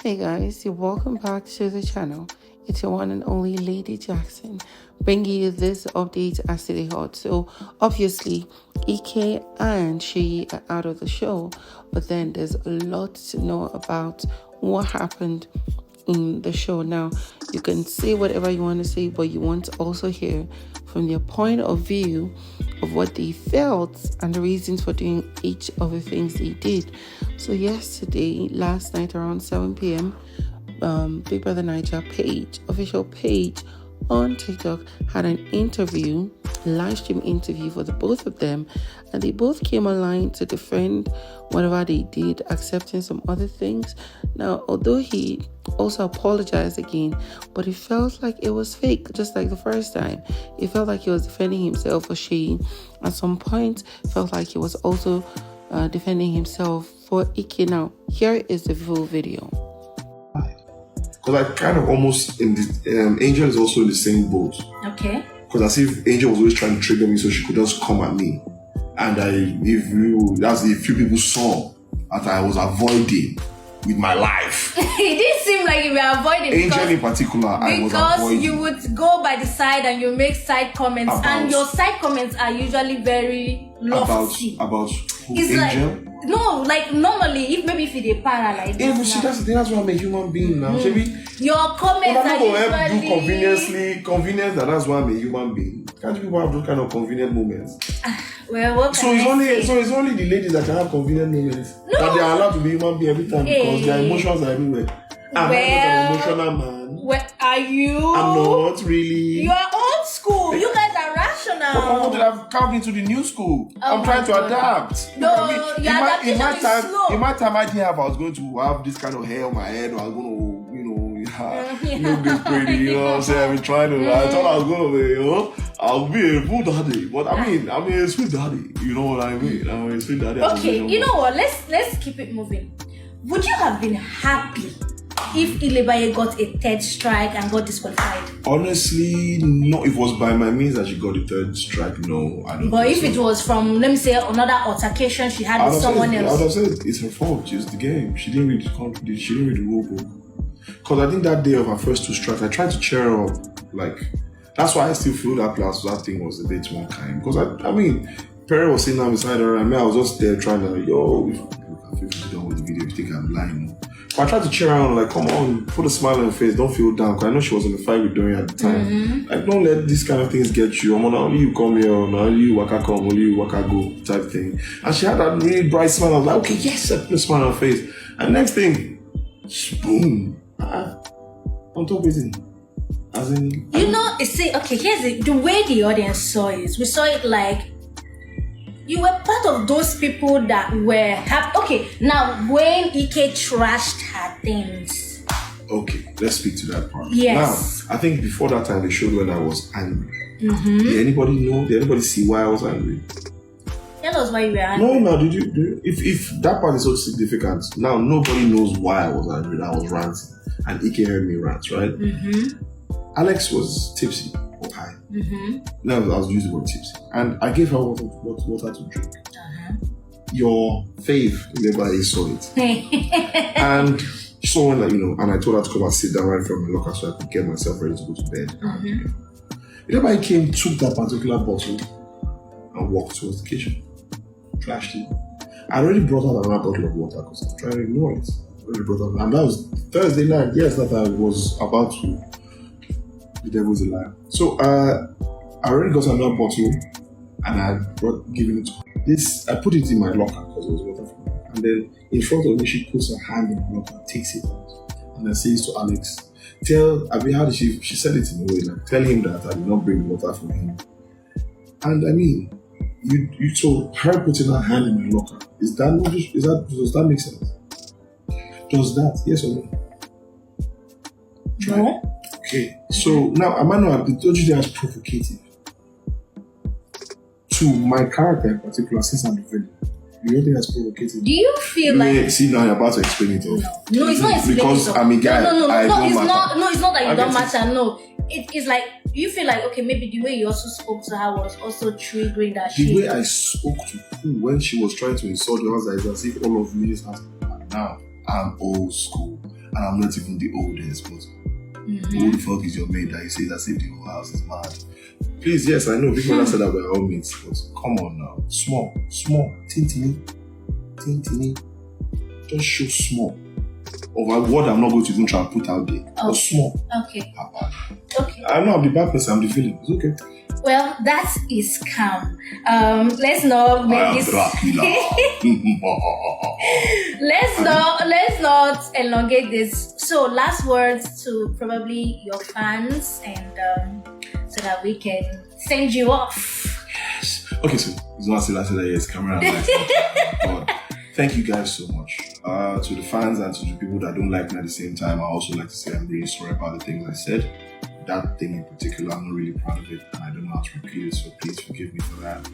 Hey guys, you're welcome back to the channel. It's your one and only Lady Jackson, bringing you this update as they hot. So obviously, Ike and Seyi are out of the show, but then there's a lot to know about what happened in the show. Now, you can say whatever you want to say, but you want to also hear from their point of view of what they felt and the reasons for doing each of the things they did. So last night around 7 p.m, bbtitans page, official page on TikTok, had an interview, live stream interview for the both of them, and they both came online to defend whatever they did, accepting some other things. Now, although he also apologized again, but it felt like it was fake, just like the first time. It felt like he was defending himself for Seyi. At some point, felt like he was also defending himself for Ike. Now, here is the full video. Because I kind of almost Angel is also in the same boat. Okay. Because as if Angel was always trying to trigger me so she could just come at me. And that's a few people saw that I was avoiding with my life. It didn't seem like you were avoiding. Angel in particular, I was avoiding. Because you would go by the side and you make side comments, and your side comments are usually very lofty. About who? It's Angel? Like normally, if you dey para like yeah, this, but that's why I'm a human being now. Your comments are usually convenience. That's why I'm a human being. Can't people have those kind of convenient moments? Well, what so it's only the ladies that can have convenient moments. No. That they are allowed to be human being every time because their emotions are everywhere. I'm not an emotional man. What are you? I'm not really. You are old school. You guys are rational. But I've come into the new school. I'm trying to adapt. No, your adaptation is slow. In my time, I didn't have. I was going to have this kind of hair on my head, or I was going to, look this pretty. You know what I'm saying? I've been trying to. I thought I was going to be, I'll be a full daddy, but I mean a sweet daddy. You know what I mean? I'm a sweet daddy. Okay, you know what? Let's keep it moving. Would you have been happy if Ilebaye got a third strike and got disqualified? Honestly, no. If it was by my means that she got the third strike, no, I don't. But if it was from, let me say, another altercation she had with someone else, I would have said it's her fault. It's the game. She didn't read the rule book. Because I think that day of her first two strikes, I tried to cheer her up. Like, that's why I still feel that thing was a bit more kind. Because I mean, Pere was sitting down beside her, and I was just there trying to, if you can done with the video, you think I'm lying. But I tried to cheer her on, like, come on, put a smile on her face, don't feel down. Because I know she was in a fight with Dorian at the time. Like, don't let these kind of things get you. Only you come here, only you waka come, only you waka go type thing. And she had that really bright smile. I was like, okay, yes, I put a smile on her face. And next thing, boom. On top of it. As in, here's the way the audience saw it. We saw it like you were part of those people that were happy. Okay, now when Ike trashed her things. Okay, let's speak to that part. Yes. Now, I think before that time they showed when I was angry. Did anybody know? Did anybody see why I was angry? Tell us why you were angry. No, did you? If that part is so significant, now nobody knows why I was angry. I was ranting. And Ike heard me rant, right? Alex was tipsy or high. Now I was using the word tipsy. And I gave her water to drink. Your fave, Ilebaye, saw it. And so when, and I told her to come and sit down right from my locker so I could get myself ready to go to bed. Ilebaye came, took that particular bottle and walked towards the kitchen. Trashed it. I already brought out another bottle of water because I was trying to ignore it. And that was Thursday night, yes, that I was about to. The devil's a liar. So I already got another bottle and I had given it to her. I put it in my locker because it was water from her. And then in front of me, she puts her hand in my locker, takes it out, and then says to Alex, how did she said it in a way, like, tell him that I did not bring water for him. And I mean, you told her putting her hand in my locker. Does that make sense? Does that? Yes or no? No. Okay. So now I might not have told you that as provocative. To my character in particular, since I'm the villain, you don't think that's provocative? Do you feel like? See, now you're about to explain it all. No, it's not explaining. Because I'm a guy. No, it's matter. not. It's not that you don't matter. No, it's like you feel like, okay, maybe the way you also spoke to her was also triggering that shit. The way I spoke to her when she was trying to insult you, was as if all of me is now. I'm old school. and I'm not even the oldest, but who the fuck is your mate that you say that saved the whole house is mad? Please, yes, I know people that said that we're all mates, but come on now. Small, tintini. Just show small. Of a word I'm not going to even try and put out there. But small. Okay. Okay. I know I'm the bad person, I'm the villain. It's okay. Well, that is calm. Let's not make this. let's not elongate this. So, last words to probably your fans, and so that we can send you off. Yes. Okay, so it's not still after that. Yes, camera and lights. But thank you guys so much. To the fans and to the people that don't like me at the same time, I also like to say I'm really sorry about the things I said. That thing in particular, I'm not really proud of it, and I don't know how to repeat it, so please forgive me for that.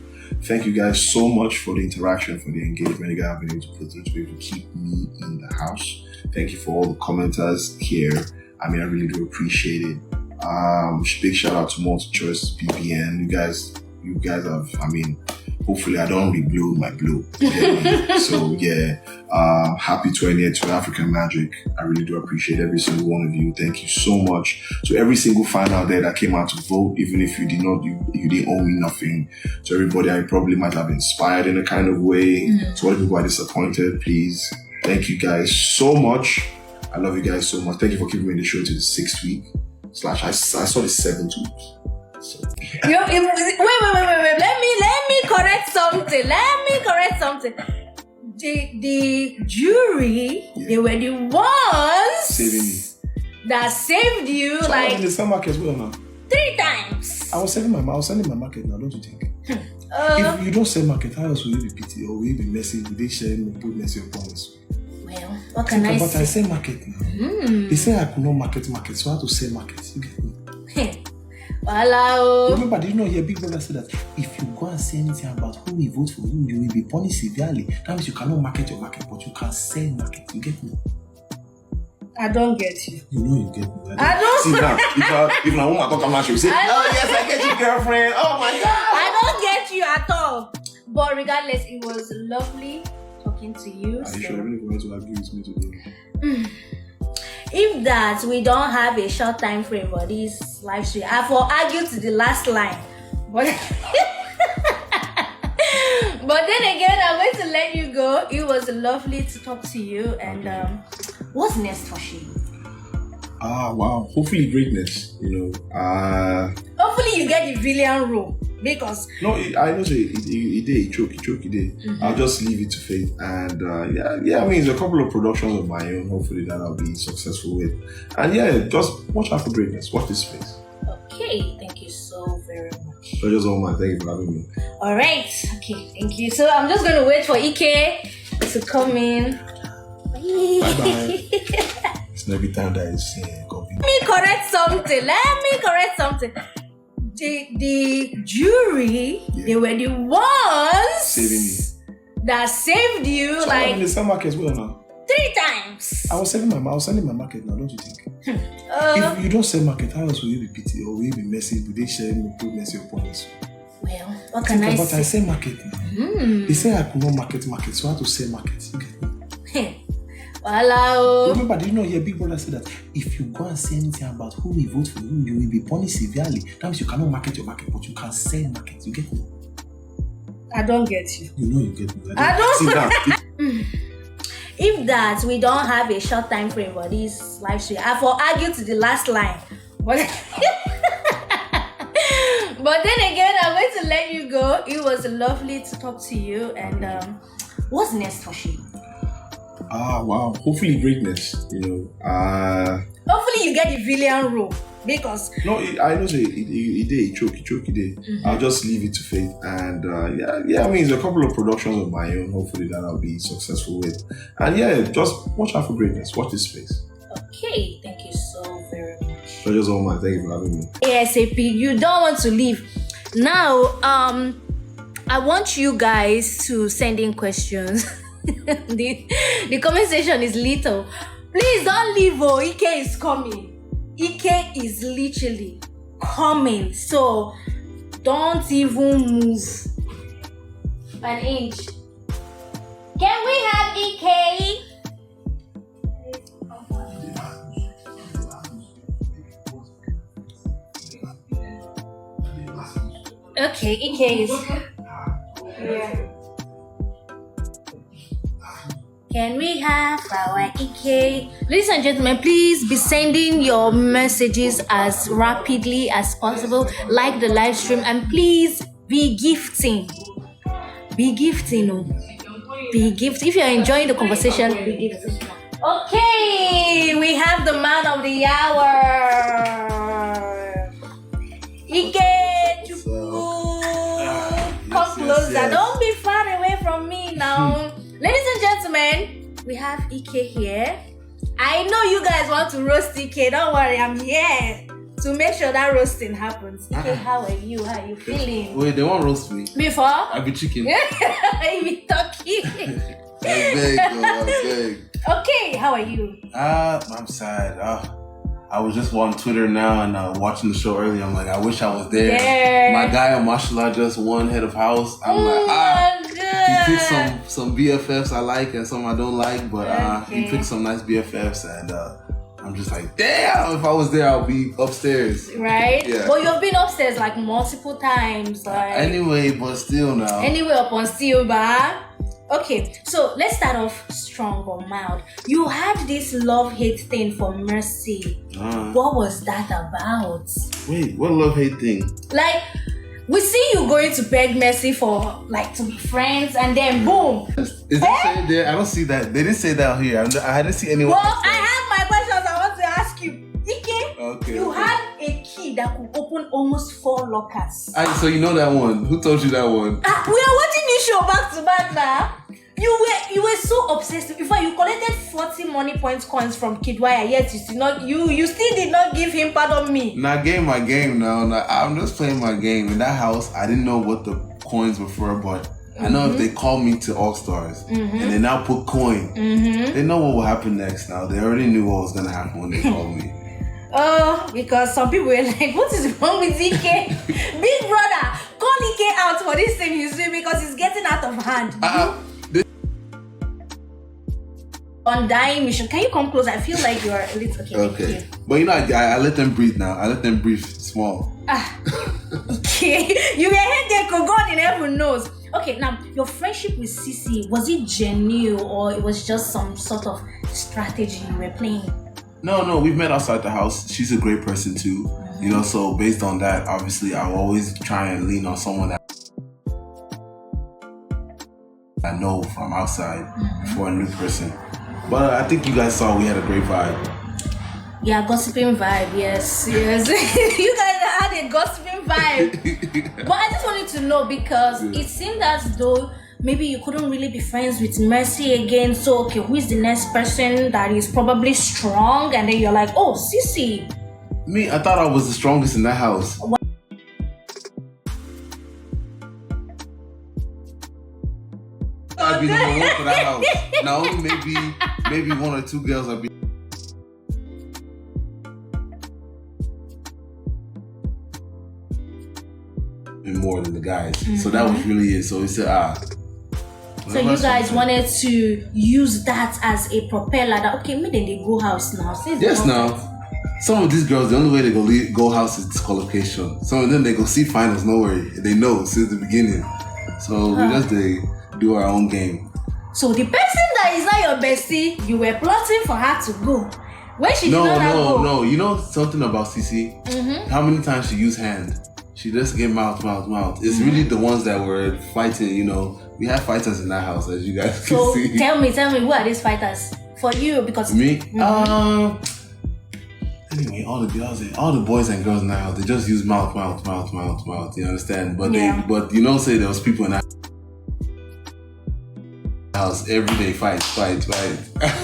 Thank you guys so much for the interaction, for the engagement you guys have been able to put through to be able to keep me in the house. Thank you for all the commenters here. I mean, I really do appreciate it. Big shout out to Multi-Choice BBN. You guys have, I mean, hopefully I don't re-blow my blow. So yeah, happy 20th to African Magic. I really do appreciate every single one of you. Thank you so much to every single fan out there that came out to vote, even if you did not, you didn't owe me nothing. To everybody I probably might have inspired in a kind of way. To all the people I disappointed, please. Thank you guys so much. I love you guys so much. Thank you for keeping me in the show to the 6th week. / I saw the 7th week. So. Wait. Let me correct something. The jury, they were the ones saving me. That saved you, so like in the same market as well now. 3 times. I was selling my market now, don't you think? If you don't sell market, how else will you be pity or will you be messy? Will they share and put messy upon us? Well, what can I say? But I say market now. They say I could not market, so I have to sell market. You get me? Remember, did you know your big brother said that if you go and say anything about who will vote for you, you will be punished severely. That means you cannot market your market, but you can sell market. You get me? I don't get you. You know you get me. I don't. See now, if my woman talk about you, say, oh yes, I get you, girlfriend. Oh my God. I don't get you at all. But regardless, it was lovely talking to you. Are you sure everything going to argue with me today? If that we don't have a short time frame for this live stream, I will argue to the last line. But then again, I'm going to let you go. It was lovely to talk to you. And what's next for Seyi? Wow. Hopefully greatness, Hopefully you get the villain role. Because no, I know he choke. I'll just leave it to fate, and yeah. I mean, it's a couple of productions of my own. Hopefully that I'll be successful with, and yeah, just watch out for greatness. Watch this space. Okay, thank you so very much. Pleasure's all mine. Thank you for having me. All right, okay, thank you. So I'm just gonna wait for Ike to come in. Bye. It's not every time that is convenient. Let me correct something. The jury, they were the ones saving me. That saved you, so like in the same market as well now. 3 times. I was selling my market now, don't you think? If you don't sell market, how else will you be pity or will you be messy? Will they share and put messy upon us? Well, what can I say? But I say market now. They say I could not market, so I have to sell market. You get me? Remember, did you know your big brother said that if you go and say anything about who will vote for you, you will be punished severely. That means you cannot market your market, but you can sell market. You get me? I don't get you. You know you get me. I don't. See that? If that we don't have a short time frame for this live stream, I will argue to the last line. But then again, I'm going to let you go. It was lovely to talk to you. And what's next for Seyi? Wow. Hopefully greatness, Hopefully you get the villain role. Because no, I know he choke. I'll just leave it to fate, and yeah. I mean, it's a couple of productions of my own. Hopefully that I'll be successful with, and yeah, just watch out for greatness. Watch this space. Okay, thank you so very much. Pleasure's all mine. Thank you for having me. ASAP, you don't want to leave. Now, I want you guys to send in questions. the comment section is little. Please don't leave. Ike is coming. Ike is literally coming. So don't even move an inch. Can we have Ike? Okay, Ike is here. Can we have our Ike? Ladies and gentlemen, please be sending your messages as rapidly as possible. Like the live stream and please be gifting. Be gifting. Oh. Be gifting. If you're enjoying the conversation, be gifting. Okay, we have the man of the hour. Ike, come closer. Yes. Don't be far away from me now. Ladies and gentlemen, we have Ike here. I know you guys want to roast Ike. Don't worry, I'm here to make sure that roasting happens. Ike, how are you? How are you feeling? Wait, they won't roast me. Before? I be chicken. I be turkey. I beg. Okay, how are you? I'm sad. I was just on Twitter now and watching the show earlier. I'm like, I wish I was there. Yeah. My guy on Mashallah just won head of house. I'm like, my God. He picked some BFFs I like and some I don't like, but he picked some nice BFFs and I'm just like, damn, if I was there, I'll be upstairs. Right? Yeah. Well, you've been upstairs like multiple times. Like, anyway, but still now. Anyway, upon still, but okay, so let's start off strong or mild. You had this love-hate thing for Mercy. What was that about? Wait, what love-hate thing? Like, we see you going to beg Mercy for, like, to be friends, and then boom. Is that said there? I don't see that. They didn't say that here. I didn't see anyone. Well, I have my questions I want to ask you. Ike, okay, you had a key that could open almost 4 lockers. So you know that one. Who told you that one? We are watching this show back to back now. You were so obsessed. In fact, you collected 40 money points coins from Kidwaya, yet you still did not give him pardon me. Nah, game my game now. I'm just playing my game. In that house, I didn't know what the coins were for, but I know if they call me to All Stars and they now put coin, they know what will happen next now. They already knew what was gonna happen when they called me. Oh, because some people were like, what is wrong with Ike? Big brother, call Ike out for this thing he's doing because he's getting out of hand. Undying mission. Can you come close? I feel like you're a little okay. But you know, I let them breathe now. I let them breathe small. Okay. You were head there, God in heaven knows. Okay, now your friendship with CeeC, was it genuine or it was just some sort of strategy you were playing? No, we've met outside the house. She's a great person too. You know, so based on that, obviously I'll always try and lean on someone that I know from outside for a new person. But I think you guys saw we had a great vibe. Yeah, gossiping vibe, yes. You guys had a gossiping vibe. But I just wanted to know because it seemed as though maybe you couldn't really be friends with Mercy again. So, okay, who is the next person that is probably strong? And then you're like, oh, CeeC. Me, I thought I was the strongest in that house. I'd be number one for that house. Now only maybe 1 or 2 girls I'd be more than the guys. So that was really it. So he said, so you guys wanted to use that as a propeller that okay, maybe they go house now. Yes, now. Some of these girls, the only way they go house is disqualification. Some of them they go see finals, no worry. They know since the beginning. So we just do our own game. So the person that is not your bestie, you were plotting for her to go. When she did not go. No. You know something about CeeC? How many times she used hand? She just gave mouth. It's really the ones that were fighting, you know. We have fighters in that house, as you guys can see. Tell me, who are these fighters? For you, because... Me? Anyway, all the girls, all the boys and girls now, they just use mouth. You understand? But but you know, say there was people in that house every day, fight.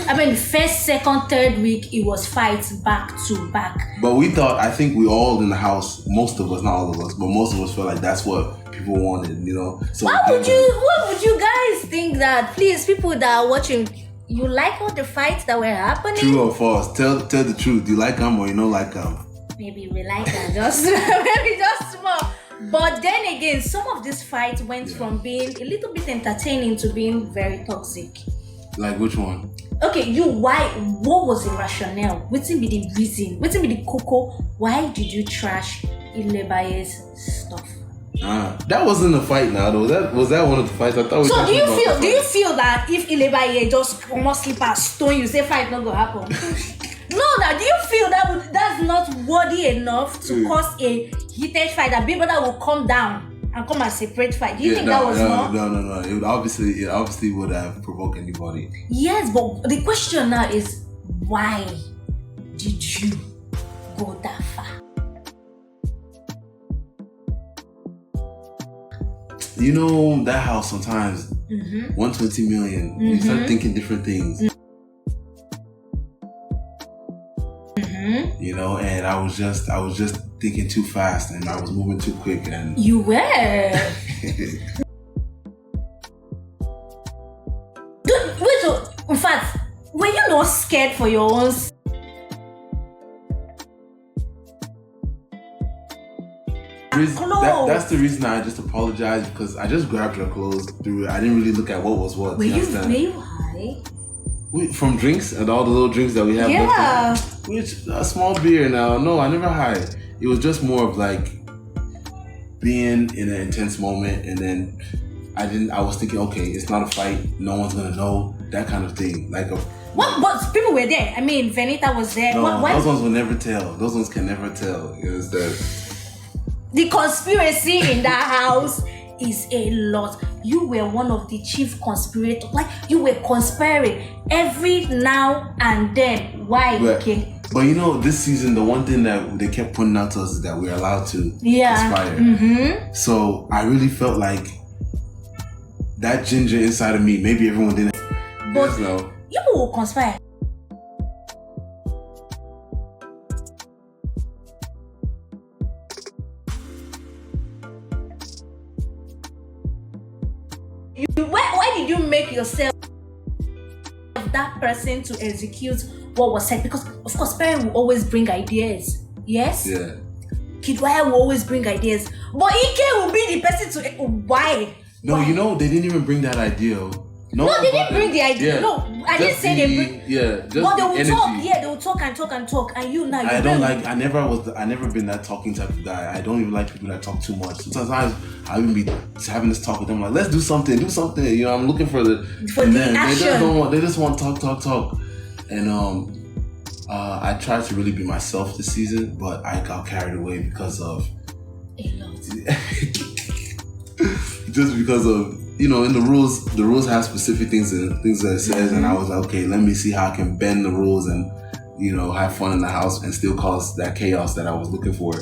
I mean, first, second, third week, it was fights back to back. But I think we all in the house, most of us, not all of us, but most of us felt like that's what people wanted, you know. So what would you guys think that? Please, people that are watching, you like all the fights that were happening? True or false? Tell the truth. Do you like them or you don't like them? Maybe we like them just maybe just small. But then again, some of these fights went from being a little bit entertaining to being very toxic. Like which one? Okay, what was the rationale? What be the reason? What be the cocoa? Why did you trash Ilebaye's stuff? That wasn't a fight now though. Was that one of the fights? I thought we So do you talking feel that if Ilebaye just come sleep and stone you, say fight not gonna happen? No, now do you feel that that's not worthy enough to cause a heated fight, that big brother will come down and come and separate fight? Do you think that was not? No. It obviously would have provoked anybody. Yes, but the question now is, why did you go that far? You know, that house sometimes, 120 million, you start thinking different things. You know, and I was just thinking too fast, and I was moving too quick, and you were. Wait, so, in fact, were you not scared for your own? That's the reason I just apologized, because I just grabbed your clothes, threw it. I didn't really look at what was what. Were you high? From drinks and all the little drinks that we have. Yeah. Which a small beer now. No, I never had. It was just more of like being in an intense moment, and then I was thinking, okay, it's not a fight. No one's gonna know, that kind of thing. Like what? But people were there. I mean, Venita was there. No, those ones will never tell. Those ones can never tell. You understand? The conspiracy in that house is a lot. You were one of the chief conspirators. Like, you were conspiring every now and then. Why? Okay. But you know, this season, the one thing that they kept pointing out to us is that we're allowed to conspire. So I really felt like that ginger inside of me, maybe everyone didn't. But you will conspire. Why did you make yourself that person to execute what was said? Because of course, Pere will always bring ideas. Yes? Yeah. Kidwaya will always bring ideas. But Ike will be the person to... Why? No, Why? You know, they didn't even bring that idea. No, they didn't bring the idea. Yeah. No, I didn't say they bring... Yeah, just but they will energy. talk. Yeah, they will talk and talk and talk. And you now... I never been that talking type of guy. I don't even like people that talk too much. So sometimes I even be having this talk with them like, let's do something. You know, I'm looking for the action. They just want talk. And I tried to really be myself this season, but I got carried away because of... A lot. Just because of, you know, in the rules have specific things that it says, and I was like, okay, let me see how I can bend the rules and, you know, have fun in the house and still cause that chaos that I was looking for.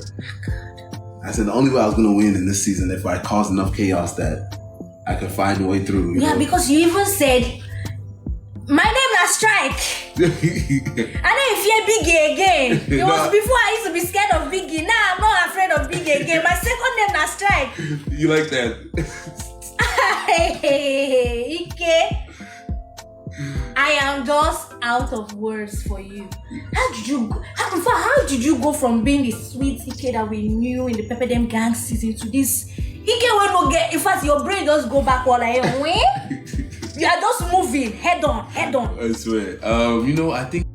I said the only way I was going to win in this season if I caused enough chaos that I could find a way through. Yeah, because you even said, my name na Strike. I know if you're Biggie again. It was before I used to be scared of Biggie. Now I'm not afraid of Biggie again. My second name na Strike. You like that? Ike, I am just out of words for you. How did you go from being the sweet Ike that we knew in the Pepper Dem Gang season to this Ike when no get? In fact, your brain just go back all like you are just moving head on. I swear. You know, I think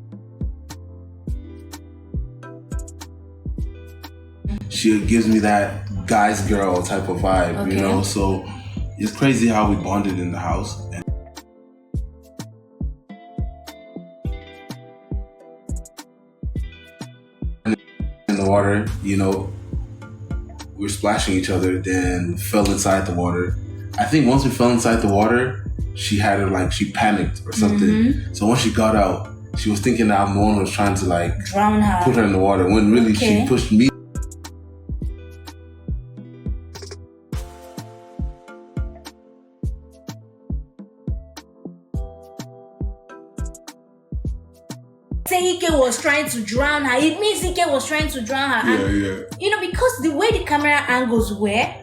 she gives me that guy's girl type of vibe, you know. So it's crazy how we bonded in the house. And in the water, you know, we're splashing each other, then fell inside the water. I think once we fell inside the water, she panicked or something. So when she got out, she was thinking that I'm the one who was trying to like drown her, put her in the water, when really she pushed me. Say Ike was trying to drown her. It means Ike was trying to drown her. Yeah. You know, because the way the camera angles were,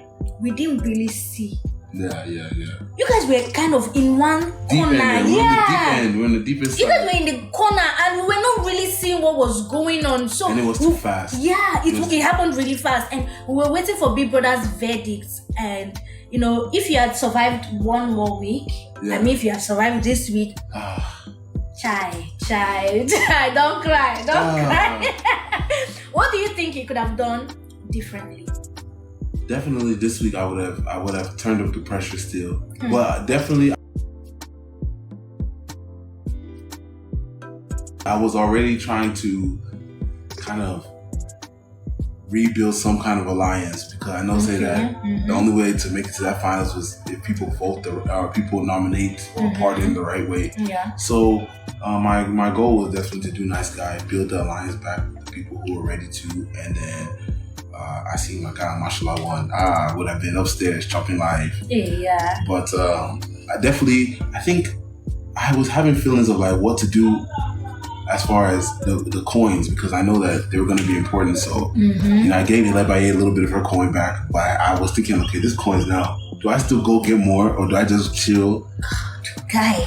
we didn't really see. Yeah. You guys were kind of in one corner. We're in the deepest side. You guys were in the corner and we were not really seeing what was going on. So and it was too fast. Yeah, it happened really fast. And we were waiting for Big Brother's verdict. And, you know, if you had survived one more week, if you had survived this week, Chai, don't cry. What do you think you could have done differently? Definitely this week I would have turned up the pressure still. But definitely I was already trying to kind of rebuild some kind of alliance, because I know say that the only way to make it to that finals was if people vote or people nominate or party in the right way. Yeah. So my goal was definitely to do nice guy, build the alliance back with the people who were ready to, and then I see my guy Mashallah won. I would have been upstairs chopping live. Yeah. But I think I was having feelings of like what to do as far as the coins, because I know that they were going to be important. So, I gave Ilebaye a little bit of her coin back, but I was thinking, okay, this coin's now, do I still go get more or do I just chill? Guy,